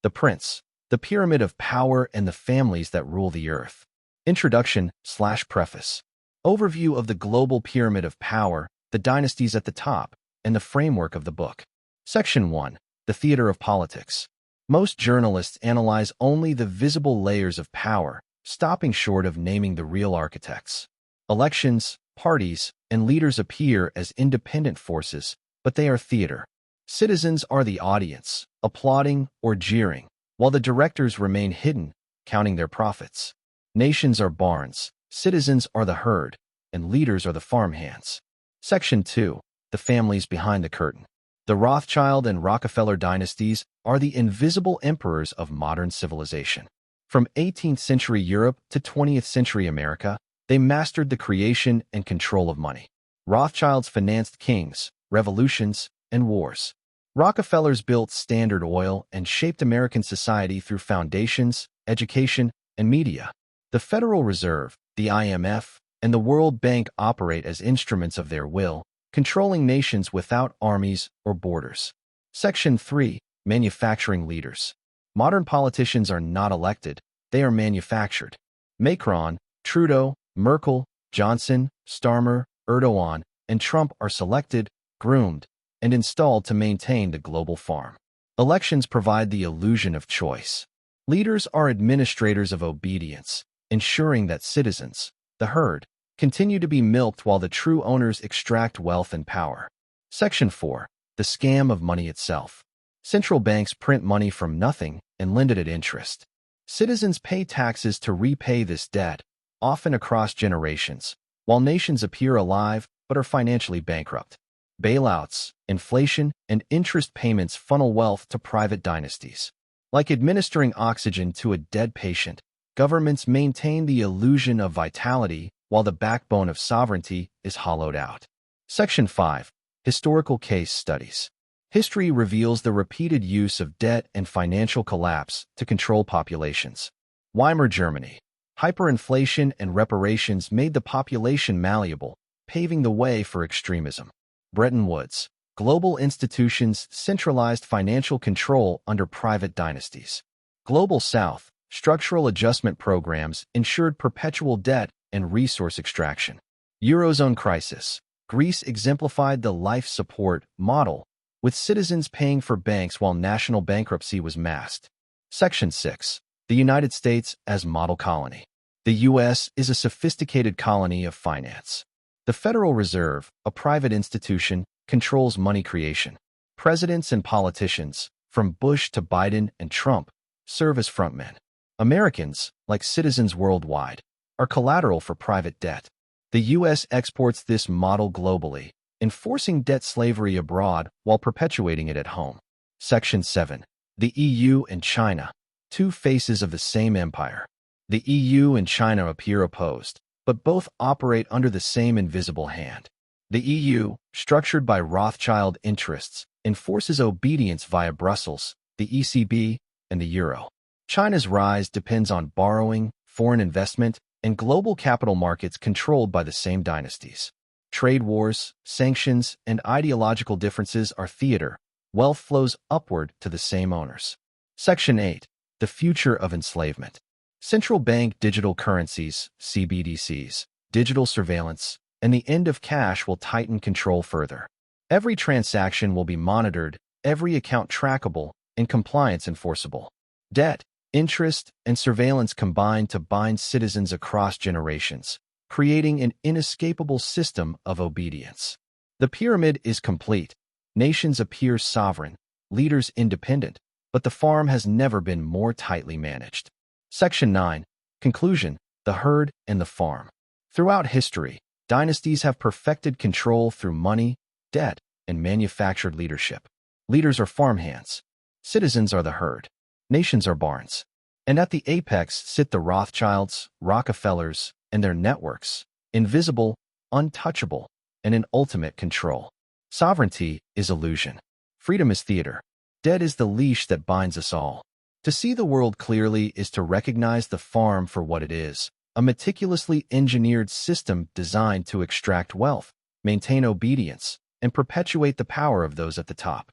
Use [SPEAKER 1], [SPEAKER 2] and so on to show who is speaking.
[SPEAKER 1] The Prince, the Pyramid of Power and the Families that Rule the Earth. Introduction/Preface. Overview of the global pyramid of power, the dynasties at the top, and the framework of the book. Section 1. The Theater of Politics. Most journalists analyze only the visible layers of power, stopping short of naming the real architects. Elections, parties, and leaders appear as independent forces, but they are theater. Citizens are the audience, applauding or jeering, while the directors remain hidden, counting their profits. Nations are barns, citizens are the herd, and leaders are the farmhands. Section 2. The Families Behind the Curtain. The Rothschild and Rockefeller dynasties are the invisible emperors of modern civilization. From 18th century Europe to 20th century America, they mastered the creation and control of money. Rothschilds financed kings, revolutions, and wars. Rockefellers built Standard Oil and shaped American society through foundations, education, and media. The Federal Reserve, the IMF, and the World Bank operate as instruments of their will, controlling nations without armies or borders. Section 3. Manufacturing leaders. Modern politicians are not elected, they are manufactured. Macron, Trudeau, Merkel, Johnson, Starmer, Erdogan, and Trump are selected, groomed, and installed to maintain the global farm. Elections provide the illusion of choice. Leaders are administrators of obedience, ensuring that citizens, the herd, continue to be milked while the true owners extract wealth and power. Section 4. The Scam of Money Itself. Central banks print money from nothing and lend it at interest. Citizens pay taxes to repay this debt, often across generations, while nations appear alive but are financially bankrupt. Bailouts, inflation, and interest payments funnel wealth to private dynasties. Like administering oxygen to a dead patient, governments maintain the illusion of vitality while the backbone of sovereignty is hollowed out. Section 5. Historical Case Studies. History reveals the repeated use of debt and financial collapse to control populations. Weimar Germany. Hyperinflation and reparations made the population malleable, paving the way for extremism. Bretton Woods. Global institutions centralized financial control under private dynasties. Global South. Structural adjustment programs ensured perpetual debt and resource extraction. Eurozone crisis. Greece exemplified the life support model, with citizens paying for banks while national bankruptcy was masked. Section 6. The United States as model colony. The U.S. is a sophisticated colony of finance. The Federal Reserve, a private institution, controls money creation. Presidents and politicians, from Bush to Biden and Trump, serve as frontmen. Americans, like citizens worldwide, are collateral for private debt. The U.S. exports this model globally, enforcing debt slavery abroad while perpetuating it at home. Section 7. The EU and China, two faces of the same empire. The EU and China appear opposed, but both operate under the same invisible hand. The EU, structured by Rothschild interests, enforces obedience via Brussels, the ECB, and the euro. China's rise depends on borrowing, foreign investment, and global capital markets controlled by the same dynasties. Trade wars, sanctions, and ideological differences are theater. Wealth flows upward to the same owners. Section 8. The Future of Enslavement. Central bank digital currencies, CBDCs, digital surveillance, and the end of cash will tighten control further. Every transaction will be monitored, every account trackable, and compliance enforceable. Debt, interest, and surveillance combine to bind citizens across generations, creating an inescapable system of obedience. The pyramid is complete. Nations appear sovereign, leaders independent, but the farm has never been more tightly managed. Section 9. Conclusion. The herd and the farm. Throughout history, dynasties have perfected control through money, debt, and manufactured leadership. Leaders are farmhands. Citizens are the herd. Nations are barns. And at the apex sit the Rothschilds, Rockefellers, and their networks, invisible, untouchable, and in ultimate control. Sovereignty is illusion. Freedom is theater. Debt is the leash that binds us all. To see the world clearly is to recognize the farm for what it is, a meticulously engineered system designed to extract wealth, maintain obedience, and perpetuate the power of those at the top.